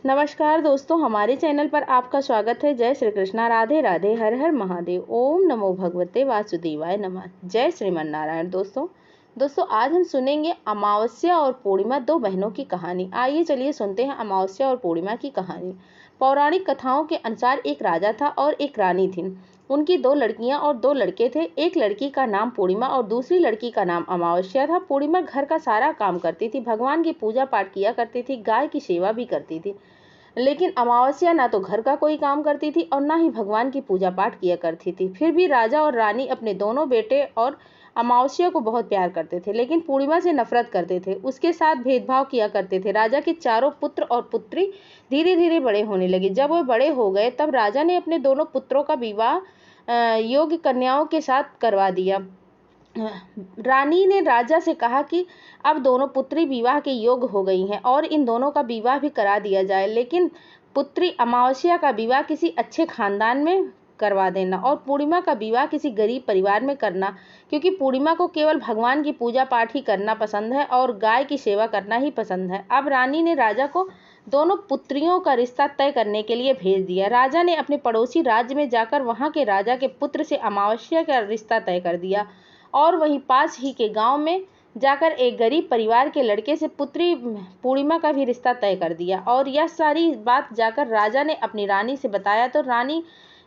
नमस्कार दोस्तों, हमारे चैनल पर आपका स्वागत है। जय श्री कृष्णा, राधे राधे, हर हर महादेव, ओम नमो भगवते वासुदेवाय नमः। जय श्रीमन नारायण। दोस्तों आज हम सुनेंगे अमावस्या और पूर्णिमा, दो बहनों की कहानी। आइए चलिए सुनते हैं अमावस्या और पूर्णिमा की कहानी। पौराणिक कथाओं के अनुसार एक राजा था और एक रानी थी। उनकी दो लड़कियां और दो लड़के थे। एक लड़की का नाम पूर्णिमा और दूसरी लड़की का नाम अमावस्या था। पूर्णिमा घर का सारा काम करती थी, भगवान की पूजा पाठ किया करती थी, गाय की सेवा भी करती थी। लेकिन अमावस्या ना तो घर का कोई काम करती थी और ना ही भगवान की पूजा पाठ किया करती थी। फिर भी राजा और रानी अपने दोनों बेटे और अमावस्या को बहुत प्यार करते थे, लेकिन पूर्णिमा से नफरत करते थे, उसके साथ भेदभाव किया करते थे। राजा के चारों पुत्र और पुत्री धीरे धीरे बड़े होने लगे। जब वे बड़े हो गए तब राजा ने अपने दोनों पुत्रों का विवाह योग्य कन्याओं के साथ करवा दिया। रानी ने राजा से कहा कि अब दोनों पुत्री विवाह के योग्य हो गई हैं और इन दोनों का विवाह भी करा दिया जाए, लेकिन पुत्री अमावस्या का विवाह किसी अच्छे खानदान में करवा देना और पूर्णिमा का विवाह किसी गरीब परिवार में करना, क्योंकि पूर्णिमा को केवल भगवान की पूजा पाठ ही करना पसंद है और गाय की सेवा करना ही पसंद है। अब रानी ने राजा को दोनों पुत्रियों का रिश्ता तय करने के लिए भेज दिया। राजा ने अपने पड़ोसी राज्य में जाकर वहां के राजा के पुत्र से अमावस्या का रिश्ता तय कर दिया और वहीं पास ही के गांव में जाकर एक गरीब परिवार के लड़के से पुत्री पूर्णिमा का भी रिश्ता तय कर दिया। और यह सारी बात जाकर राजा ने अपनी रानी से बताया तो रानी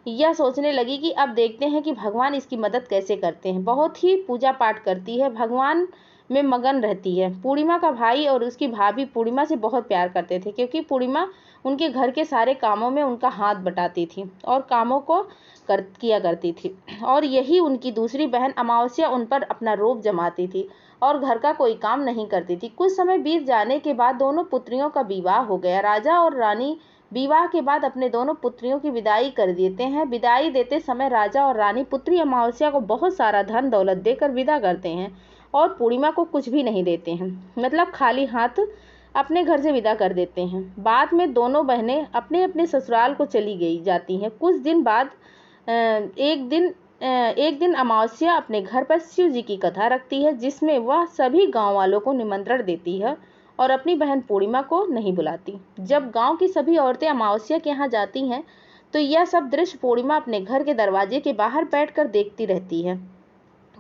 यह सोचने लगी कि अब देखते हैं कि भगवान इसकी मदद कैसे करते हैं। बहुत ही पूजा पाठ करती है, भगवान में मगन रहती है। पूर्णिमा का भाई और उसकी भाभी पूर्णिमा से बहुत प्यार करते थे, क्योंकि पूर्णिमा उनके घर के सारे कामों में उनका हाथ बटाती थी और कामों को किया करती थी। और यही उनकी दूसरी बहन अमावस्या उन पर अपना रोब जमाती थी और घर का कोई काम नहीं करती थी। कुछ समय बीत जाने के बाद दोनों पुत्रियों का विवाह हो गया। राजा और रानी विवाह के बाद अपने दोनों पुत्रियों की विदाई कर देते हैं। विदाई देते समय राजा और रानी पुत्री अमावस्या को बहुत सारा धन दौलत देकर विदा करते हैं और पूर्णिमा को कुछ भी नहीं देते हैं, मतलब खाली हाथ अपने घर से विदा कर देते हैं। बाद में दोनों बहनें अपने अपने ससुराल को चली गई जाती हैं। कुछ दिन बाद एक दिन अमावस्या अपने घर पर शिव जी की कथा रखती है, जिसमें वह सभी गांव वालों को निमंत्रण देती है और अपनी बहन पूर्णिमा को नहीं बुलाती। जब गांव की सभी औरतें अमावस्या के यहाँ जाती हैं तो यह सब दृश्य पूर्णिमा अपने घर के दरवाजे के बाहर बैठकर देखती रहती है।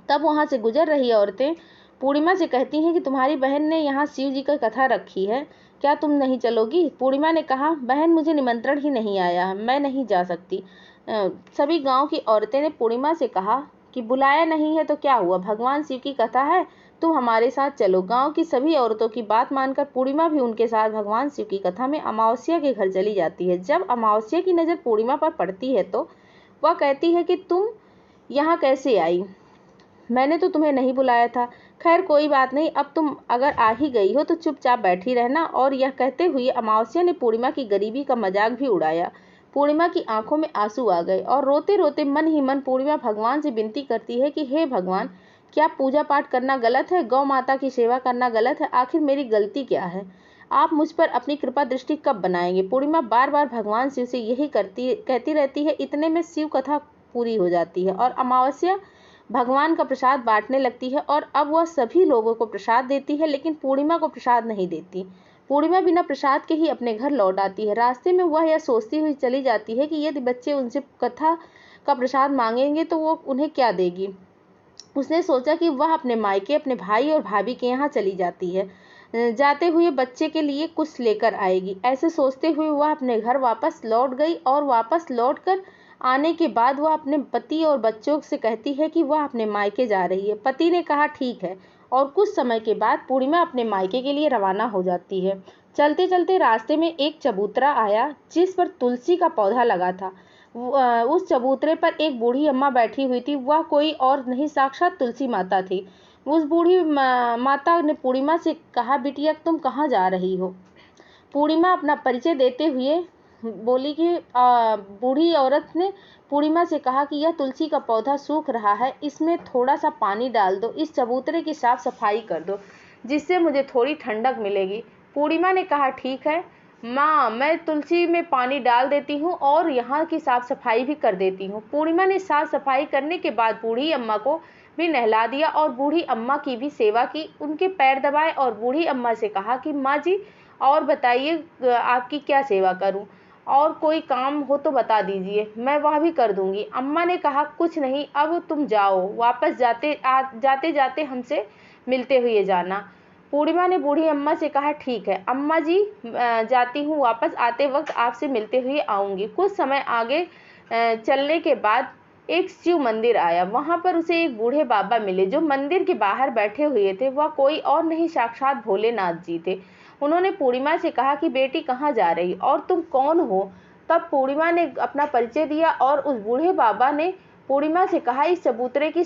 तब वहां से गुजर रही औरतें पूर्णिमा से कहती हैं कि तुम्हारी बहन ने यहाँ शिव जी की कथा रखी है, क्या तुम नहीं चलोगी? पूर्णिमा ने कहा, बहन मुझे निमंत्रण ही नहीं आया है, मैं नहीं जा सकती। सभी गांव की औरतें ने पूर्णिमा से कहा कि बुलाया नहीं है तो क्या हुआ, भगवान शिव की कथा है, तुम हमारे साथ चलो। गांव की सभी औरतों की बात मानकर पूर्णिमा भी उनके साथ भगवान शिव की कथा में अमावस्या के घर चली जाती है। जब अमावस्या की नज़र पूर्णिमा पर पड़ती है तो वह कहती है कि तुम यहाँ कैसे आई, मैंने तो तुम्हें नहीं बुलाया था। खैर कोई बात नहीं, अब तुम अगर आ ही गई हो तो चुपचाप बैठी रहना। और यह कहते हुए अमावस्या ने पूर्णिमा की गरीबी का मजाक भी उड़ाया। पूर्णिमा की आंखों में आंसू आ गए और रोते रोते मन ही मन पूर्णिमा भगवान से विनती करती है कि हे भगवान, क्या पूजा पाठ करना गलत है, गौ माता की सेवा करना गलत है? आखिर मेरी गलती क्या है? आप मुझ पर अपनी कृपा दृष्टि कब बनाएंगे? पूर्णिमा बार बार भगवान शिव से यही कहती रहती है। इतने में शिव कथा पूरी हो जाती है और अमावस्या भगवान का प्रसाद बांटने लगती है और अब वह सभी लोगों को प्रसाद देती है, लेकिन पूर्णिमा को प्रसाद नहीं देती। पूर्णिमा बिना प्रसाद के ही अपने घर लौट आती है। रास्ते में वह यह सोचती हुई चली जाती है कि यदि बच्चे उनसे कथा का प्रसाद मांगेंगे तो वो उन्हें क्या देगी। उसने सोचा कि वह अपने मायके, अपने भाई और भाभी के यहाँ चली जाती है, जाते हुए बच्चे के लिए कुछ लेकर आएगी। ऐसे सोचते हुए वह अपने घर वापस लौट गई और वापस लौटकर आने के बाद वह अपने पति और बच्चों से कहती है कि वह अपने मायके जा रही है। पति ने कहा ठीक है और कुछ समय के बाद पूर्णिमा अपने मायके के लिए रवाना हो जाती है। चलते चलते रास्ते में एक चबूतरा आया जिस पर तुलसी का पौधा लगा था। उस चबूतरे पर एक बूढ़ी अम्मा बैठी हुई थी। वह कोई और नहीं, साक्षात तुलसी माता थी। उस बूढ़ी माता ने पूर्णिमा से कहा, बिटिया तुम कहाँ जा रही हो? पूर्णिमा अपना परिचय देते हुए बोली कि बूढ़ी औरत ने पूर्णिमा से कहा कि यह तुलसी का पौधा सूख रहा है, इसमें थोड़ा सा पानी डाल दो, इस चबूतरे की साफ सफाई कर दो, जिससे मुझे थोड़ी ठंडक मिलेगी। पूर्णिमा ने कहा ठीक है माँ, मैं तुलसी में पानी डाल देती हूँ और यहाँ की साफ सफाई भी कर देती हूँ। पूर्णिमा ने साफ सफाई करने के बाद बूढ़ी अम्मा को भी नहला दिया और बूढ़ी अम्मा की भी सेवा की, उनके पैर दबाए और बूढ़ी अम्मा से कहा कि माँ जी और बताइए आपकी क्या सेवा करूं? और कोई काम हो तो बता दीजिए, मैं वह भी कर दूंगी। अम्मा ने कहा, कुछ नहीं, अब तुम जाओ, वापस जाते जाते हमसे मिलते हुए जाना। पूर्णिमा ने बूढ़ी अम्मा से कहा, ठीक है अम्मा जी, जाती हूँ, वापस आते वक्त आपसे मिलते हुए आऊंगी। कुछ समय आगे चलने के बाद एक शिव मंदिर आया। वहां पर उसे एक बूढ़े बाबा मिले जो मंदिर के बाहर बैठे हुए थे। वह कोई और नहीं, साक्षात भोलेनाथ जी थे। उन्होंने पूर्णिमा से कहा कि बेटी कहाँ जा रही और तुम कौन हो? तब पूर्णिमा ने अपना परिचय दिया और उस बूढ़े बाबा ने पूर्णिमा से कहा, इस चबूतरे की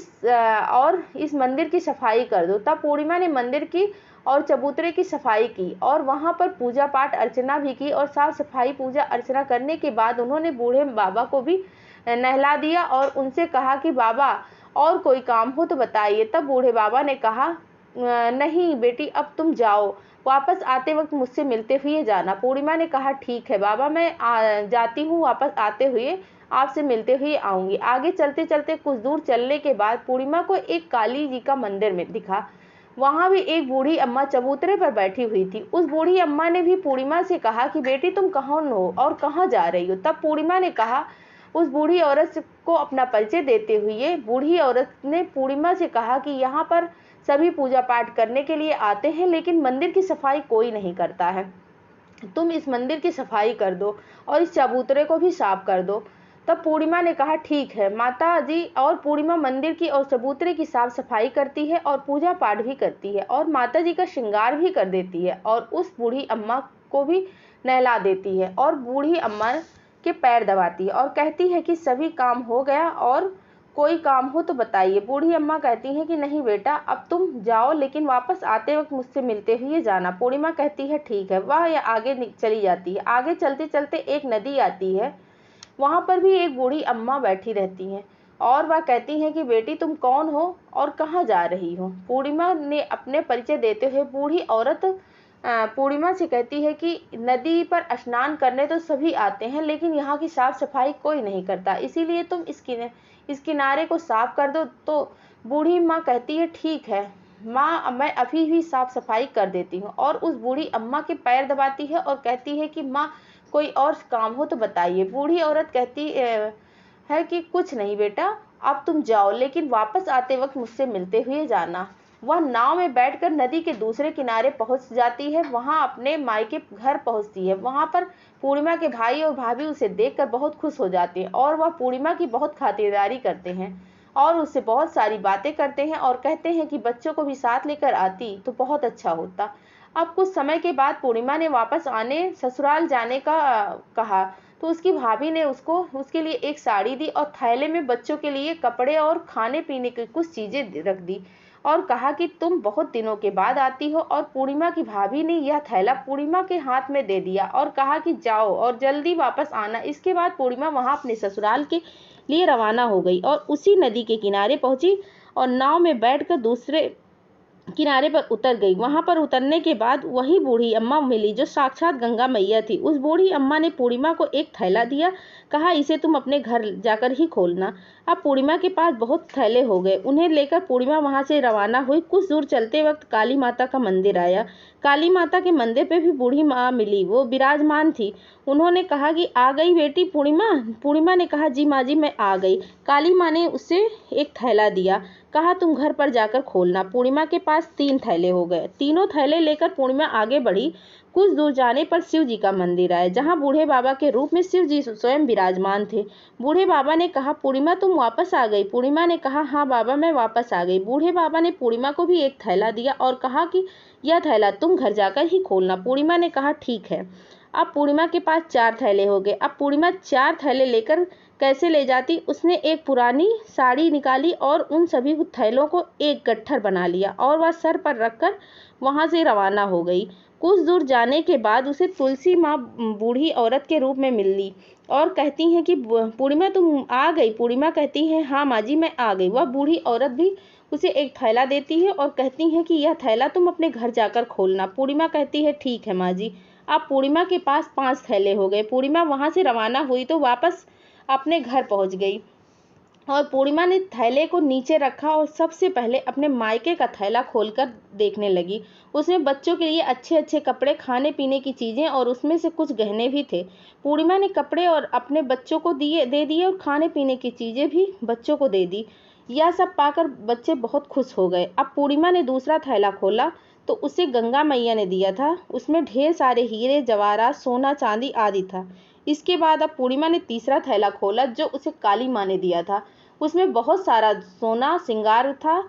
और इस मंदिर की सफाई कर दो। तब पूर्णिमा ने मंदिर की और चबूतरे की सफाई की और वहां पर पूजा पाठ अर्चना भी की। और साफ सफाई पूजा अर्चना करने के बाद उन्होंने बूढ़े बाबा को भी नहला दिया और उनसे कहा कि बाबा और कोई काम हो तो बताइए। तब बूढ़े बाबा ने कहा, नहीं बेटी, अब तुम जाओ, वापस आते वक्त मुझसे मिलते हुए जाना। पूर्णिमा ने कहा, ठीक है बाबा, मैं जाती हूँ, वापस आते हुए आपसे मिलते हुए आऊंगी। आगे चलते चलते कुछ दूर चलने के बाद पूर्णिमा को एक काली जी का मंदिर में दिखा। वहां भी एक बूढ़ी अम्मा चबूतरे पर बैठी हुई थी। उस बूढ़ी अम्मा ने भी पूर्णिमा से कहा कि बेटी तुम कौन हो और कहाँ जा रही हो? तब पूर्णिमा ने कहा, उस बूढ़ी औरत को अपना परिचय देते हुए बूढ़ी औरत ने पूर्णिमा से कहा कि यहाँ पर सभी पूजा पाठ करने के लिए आते हैं, लेकिन मंदिर की सफाई कोई नहीं करता है। तुम इस मंदिर की सफाई कर दो और इस चबूतरे को भी साफ कर दो। तब पूर्णिमा ने कहा, ठीक है माता जी। और पूर्णिमा मंदिर की और चबूतरे की साफ सफाई करती है और पूजा पाठ भी करती है और माता जी का श्रृंगार भी कर देती है और उस बूढ़ी अम्मा को भी नहला देती है और बूढ़ी अम्मा के पैर दबाती है और कहती है कि सभी काम हो गया और कोई काम हो तो बताइए। बूढ़ी अम्मा कहती है कि नहीं बेटा, अब तुम जाओ, लेकिन वापस आते वक्त मुझसे मिलते हुए जाना। पूर्णिमा कहती है, ठीक है। वह आगे चली जाती है। आगे चलते चलते एक नदी आती है। वहां पर भी एक बूढ़ी अम्मा बैठी रहती हैं और वह कहती हैं कि बेटी तुम कौन हो और कहाँ जा रही हो? पूर्णिमा ने अपने परिचय देते हुए बूढ़ी औरत पूर्णिमा से कहती है कि नदी पर स्नान करने तो सभी आते हैं, लेकिन यहाँ की साफ सफाई कोई नहीं करता, इसीलिए तुम इस किनारे को साफ कर दो। तो बूढ़ी माँ कहती है, ठीक है माँ, मैं अभी ही साफ सफाई कर देती हूँ। और उस बूढ़ी अम्मा के पैर दबाती है और कहती है कि माँ कोई और काम हो तो बताइए। बूढ़ी औरत कहती है कि कुछ नहीं बेटा, अब तुम जाओ, लेकिन वापस आते वक्त मुझसे मिलते हुए जाना। वह नाव में बैठकर नदी के दूसरे किनारे पहुंच जाती है। वहां अपने मायके घर पहुंचती है। वहां पर पूर्णिमा के भाई और भाभी उसे देखकर बहुत खुश हो जाते हैं और वह पूर्णिमा की बहुत खातिरदारी करते हैं और उससे बहुत सारी बातें करते हैं और कहते हैं कि बच्चों को भी साथ लेकर आती तो बहुत अच्छा होता। अब कुछ समय के बाद पूर्णिमा ने वापस आने ससुराल जाने का कहा तो उसकी भाभी ने उसके लिए एक साड़ी दी और थैले में बच्चों के लिए कपड़े और खाने पीने की कुछ चीजें रख दी और कहा कि तुम बहुत दिनों के बाद आती हो। और पूर्णिमा की भाभी ने यह थैला पूर्णिमा के हाथ में दे दिया और कहा कि जाओ और जल्दी वापस आना। इसके बाद पूर्णिमा वहां अपने ससुराल के लिए रवाना हो गई और उसी नदी के किनारे पहुंची और नाव में बैठकर दूसरे किनारे पर उतर गई। वहां पर उतरने के बाद वही बूढ़ी अम्मा मिली जो साक्षात गंगा मैया थी। उस बूढ़ी अम्मा ने पूर्णिमा को एक थैला दिया, कहा इसे तुम अपने घर जाकर ही खोलना। अब पूर्णिमा के पास बहुत थैले हो गए। उन्हें लेकर पूर्णिमा वहां से रवाना हुई। कुछ दूर चलते वक्त काली माता का मंदिर आया। काली माता के मंदिर पे भी बूढ़ी माँ मिली, वो विराजमान थी। उन्होंने कहा कि आ गई बेटी पूर्णिमा? पूर्णिमा ने कहा, जी माँ जी, मैं आ गई। काली माँ ने उसे एक थैला दिया, कहा तुम घर पर जाकर खोलना। पूर्णिमा के पास 3 थैले हो गए। तीनों थैले लेकर पूर्णिमा आगे बढ़ी। कुछ दूर जाने पर शिव जी का मंदिर आया, जहां बूढ़े बाबा के रूप में शिव जी स्वयं विराजमान थे। बूढ़े बाबा ने कहा, पूर्णिमा तुम वापस आ गई? पूर्णिमा ने कहा, हाँ बाबा, मैं वापस आ गई। बूढ़े बाबा ने पूर्णिमा को भी एक थैला दिया और कहा कि यह थैला तुम घर जाकर ही खोलना। पूर्णिमा ने कहा, ठीक है। अब पूर्णिमा के पास 4 थैले हो गए। अब पूर्णिमा 4 थैले लेकर कैसे ले जाती? उसने एक पुरानी साड़ी निकाली और उन सभी थैलों को एक गट्ठर बना लिया और वह सर पर रखकर वहां से रवाना हो गई। कुछ दूर जाने के बाद उसे तुलसी माँ बूढ़ी औरत के रूप में मिली और कहती हैं कि पूर्णिमा तुम आ गई? पूर्णिमा कहती है, हाँ माँ जी, मैं आ गई। वह बूढ़ी औरत भी उसे एक थैला देती है और कहती है कि यह थैला तुम अपने घर जाकर खोलना। पूर्णिमा कहती है, ठीक है माँ जी। अब पूर्णिमा के पास 5 थैले हो गए। पूर्णिमा वहां से रवाना हुई तो वापस अपने घर पहुंच गई। और पूर्णिमा ने थैले को नीचे रखा और सबसे पहले अपने मायके का थैला खोलकर देखने लगी। उसमें बच्चों के लिए अच्छे अच्छे कपड़े, खाने पीने की चीज़ें और उसमें से कुछ गहने भी थे। पूर्णिमा ने कपड़े और अपने बच्चों को दे दिए और खाने पीने की चीज़ें भी बच्चों को दे दी। यह सब पाकर बच्चे बहुत खुश हो गए। अब पूर्णिमा ने दूसरा थैला खोला तो उसे गंगा मैया ने दिया था। उसमें ढेर सारे हीरे, जवाहरात, सोना, चांदी आदि था। इसके बाद अब पूर्णिमा ने तीसरा थैला खोला जो उसे काली माँ ने दिया था। उसमें बहुत सारा सोना श्रृंगार था,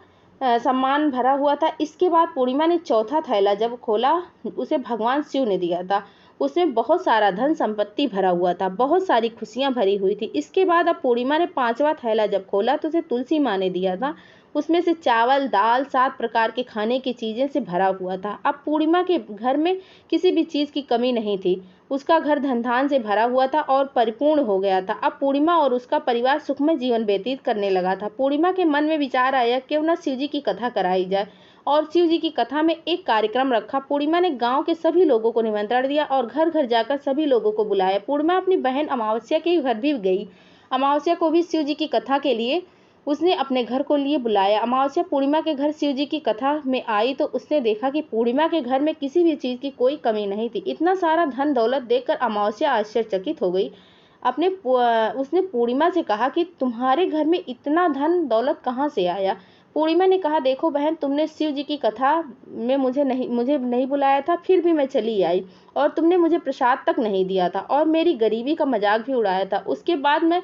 सामान भरा हुआ था। इसके बाद पूर्णिमा ने चौथा थैला जब खोला, उसे भगवान शिव ने दिया था। उसमें बहुत सारा धन संपत्ति भरा हुआ था, बहुत सारी खुशियां भरी हुई थी। इसके बाद अब पूर्णिमा ने पांचवा थैला जब खोला तो उसे तुलसी माँ ने दिया था। उसमें से चावल, दाल, 7 प्रकार के खाने की चीजें से भरा हुआ था। अब पूर्णिमा के घर में किसी भी चीज की कमी नहीं थी। उसका घर धन धान से भरा हुआ था और परिपूर्ण हो गया था। अब पूर्णिमा और उसका परिवार सुखमय जीवन व्यतीत करने लगा था। पूर्णिमा के मन में विचार आया क्यों न शिव जी की कथा कराई जाए, और शिव जी की कथा में एक कार्यक्रम रखा। पूर्णिमा ने गांव के सभी लोगों को निमंत्रण दिया और घर घर जाकर सभी लोगों को बुलाया। पूर्णिमा अपनी बहन अमावस्या के घर भी गई। अमावस्या को भी शिव जी की कथा के लिए उसने अपने घर को लिए बुलाया। अमावस्या पूर्णिमा के घर शिव जी की कथा में आई तो उसने देखा कि पूर्णिमा के घर में किसी भी चीज की कोई कमी नहीं थी। इतना सारा धन दौलत देखकर अमावस्या आश्चर्यचकित हो गई। उसने पूर्णिमा से कहा कि तुम्हारे घर में इतना धन दौलत कहाँ से आया। पूर्णिमा ने कहा, देखो बहन, तुमने शिव जी की कथा में मुझे नहीं बुलाया था, फिर भी मैं चली आई, और तुमने मुझे प्रसाद तक नहीं दिया था और मेरी गरीबी का मजाक भी उड़ाया था। उसके बाद मैं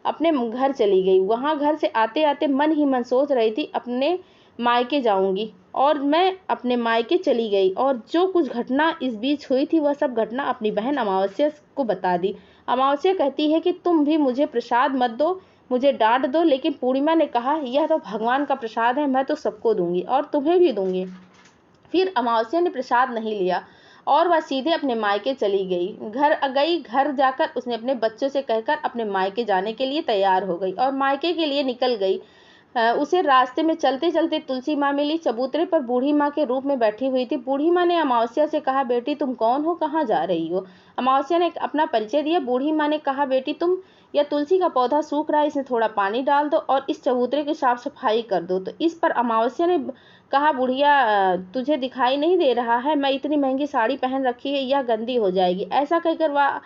अपने घर चली गई। वहां घर से आते आते मन ही मन सोच रही थी अपने मायके जाऊंगी, और मैं अपने मायके चली गई और जो कुछ घटना इस बीच हुई थी वह सब घटना अपनी बहन अमावस्या को बता दी। अमावस्या कहती है कि तुम भी मुझे प्रसाद मत दो, मुझे डांट दो, लेकिन पूर्णिमा ने कहा यह तो भगवान का प्रसाद है, मैं तो सबको दूंगी और तुम्हें भी दूंगी। फिर अमावस्या ने प्रसाद नहीं लिया और वह सीधे अपने मायके चली गई। घर जाकर उसने अपने बच्चों से कहकर अपने मायके जाने के लिए तैयार हो गई और मायके के लिए निकल गई। उसे रास्ते में चलते चलते तुलसी माँ मिली। चबूतरे पर बूढ़ी माँ के रूप में बैठी हुई थी। बूढ़ी माँ ने अमावस्या से कहा, बेटी तुम कौन हो, कहाँ जा रही हो। अमावस्या ने अपना परिचय दिया। बूढ़ी माँ ने कहा, बेटी तुम, यह तुलसी का पौधा सूख रहा है, इसमें थोड़ा पानी डाल दो और इस चबूतरे की साफ सफाई कर दो। तो इस पर अमावस्या ने कहा, बुढ़िया तुझे दिखाई नहीं दे रहा है, मैं इतनी महंगी साड़ी पहन रखी है, यह गंदी हो जाएगी। ऐसा कहकर वह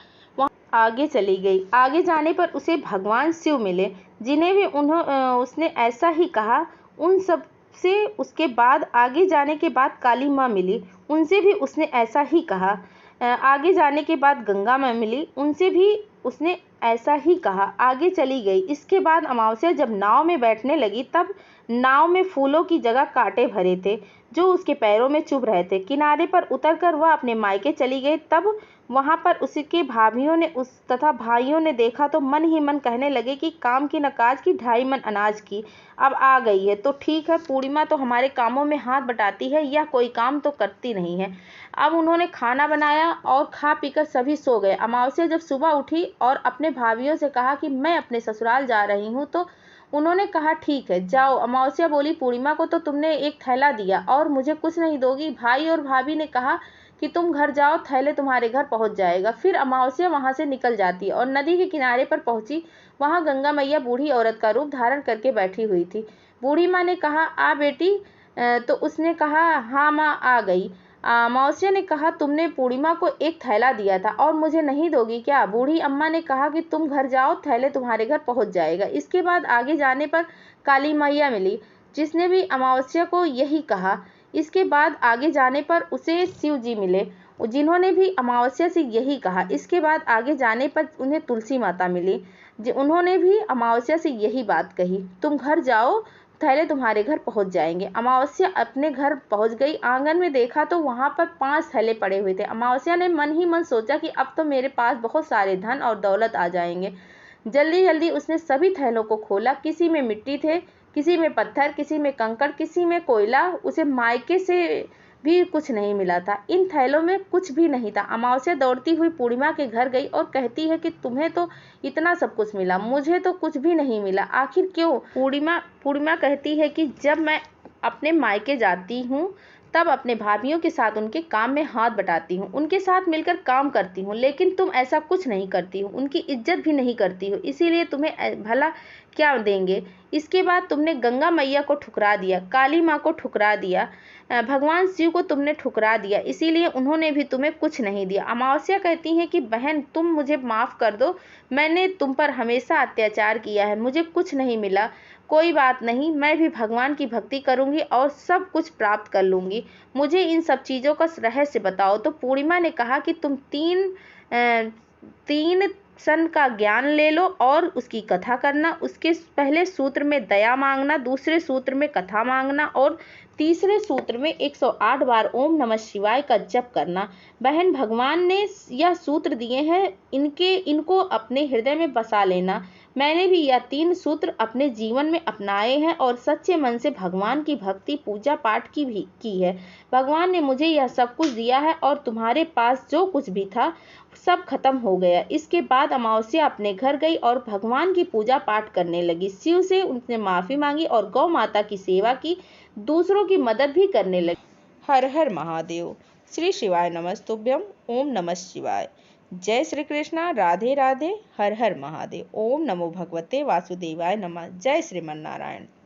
आगे चली गई। आगे जाने पर उसे भगवान शिव मिले, जिन्हें भी उसने ऐसा ही कहा। उन सब से उसके बाद आगे जाने के बाद काली माँ मिली, उनसे भी उसने ऐसा ही कहा। आगे जाने के बाद गंगा माँ मिली, उनसे भी उसने ऐसा ही कहा। आगे चली गई। इसके बाद अमावस्या जब नाव में बैठने लगी तब नाव में फूलों की जगह कांटे भरे थे जो उसके पैरों में चुभ रहे थे। किनारे पर उतरकर वह अपने मायके चली गई। तब वहां पर उसके भाभियों ने तथा भाइयों ने देखा तो मन ही मन कहने लगे कि काम की न काज की, 2.5 मन अनाज की। अब आ गई है तो ठीक है, पूर्णिमा तो हमारे कामों में हाथ बटाती है, यह कोई काम तो करती नहीं है। अब उन्होंने खाना बनाया और खा पीकर सभी सो गए। अमावस्या जब सुबह उठी और अपने भाभियों से कहा कि मैं अपने ससुराल जा रही हूँ, तो उन्होंने कहा ठीक है जाओ। अमावस्या बोली, पूर्णिमा को तो तुमने एक थैला दिया और मुझे कुछ नहीं दोगी। भाई और भाभी ने कहा कि तुम घर जाओ, थैले तुम्हारे घर पहुंच जाएगा। फिर अमावस्या वहां से निकल जाती है और नदी के किनारे पर पहुंची। वहां गंगा मैया बूढ़ी औरत का रूप धारण करके बैठी हुई थी। बूढ़ी माँ ने कहा, आ बेटी। तो उसने कहा, हाँ माँ आ गई। अमावस्या ने कहा, तुमने पूर्णिमा को एक थैला दिया था और मुझे नहीं दोगी क्या। बूढ़ी अम्मा ने कहा कि तुम घर जाओ, थैले तुम्हारे घर पहुंच जाएगा। इसके बाद आगे जाने पर काली मैया मिली, जिसने भी अमावस्या को यही कहा। इसके बाद आगे जाने पर उसे शिव जी मिले, जिन्होंने भी अमावस्या से यही कहा। इसके बाद आगे जाने पर उन्हें तुलसी माता मिली, उन्होंने भी अमावस्या से यही बात कही, तुम घर जाओ, थैले तुम्हारे घर पहुंच जाएंगे। अमावस्या अपने घर पहुंच गई। आंगन में देखा तो वहां पर 5 थैले पड़े हुए थे। अमावस्या ने मन ही मन सोचा कि अब तो मेरे पास बहुत सारे धन और दौलत आ जाएंगे। जल्दी जल्दी उसने सभी थैलों को खोला। किसी में मिट्टी थे, किसी में पत्थर, किसी में कंकड़, किसी में कोयला। उसे मायके से भी कुछ नहीं मिला था। इन थैलों में कुछ भी नहीं था। अमावस्या दौड़ती हुई पूर्णिमा के घर गई और कहती है कि तुम्हें तो इतना सब कुछ मिला, मुझे तो कुछ भी नहीं मिला, आखिर क्यों। पूर्णिमा कहती है कि जब मैं अपने मायके जाती हूँ तब अपने भाभीियों के साथ उनके काम में हाथ बटाती हूँ, उनके साथ मिलकर काम करती हूँ, लेकिन तुम ऐसा कुछ नहीं करती हो, उनकी इज्जत भी नहीं करती हो, इसीलिए तुम्हें भला क्या देंगे। इसके बाद तुमने गंगा मैया को ठुकरा दिया, काली माँ को ठुकरा दिया, भगवान शिव को तुमने ठुकरा दिया, इसीलिए उन्होंने भी तुम्हें कुछ नहीं दिया। अमावस्या कहती हैं कि बहन तुम मुझे माफ़ कर दो, मैंने तुम पर हमेशा अत्याचार किया है, मुझे कुछ नहीं मिला, कोई बात नहीं, मैं भी भगवान की भक्ति करूंगी और सब कुछ प्राप्त कर लूंगी, मुझे इन सब चीज़ों का रहस्य बताओ। तो पूर्णिमा ने कहा कि तुम तीन सन का ज्ञान ले लो और उसकी कथा करना। उसके पहले सूत्र में दया मांगना, दूसरे सूत्र में कथा मांगना और तीसरे सूत्र में 108 बार ओम नमः शिवाय का जप करना। बहन, भगवान ने यह सूत्र दिए हैं, इनको अपने हृदय में बसा लेना। मैंने भी यह 3 सूत्र अपने जीवन में अपनाए हैं और सच्चे मन से भगवान की भक्ति पूजा पाठ की है। भगवान ने मुझे यह सब कुछ दिया है और तुम्हारे पास जो कुछ भी था सब खत्म हो गया। इसके बाद अमावस्या अपने घर गई और भगवान की पूजा पाठ करने लगी। शिव से उसने माफ़ी मांगी और गौ माता की सेवा की, दूसरों की मदद भी करने लगी। हर हर महादेव। श्री शिवाय नमस्तुभ्यम। ओम नमः शिवाय। जय श्री कृष्णा। राधे राधे। हर हर महादेव। ओम नमो भगवते वासुदेवाय नमः। जय श्रीमन नारायण।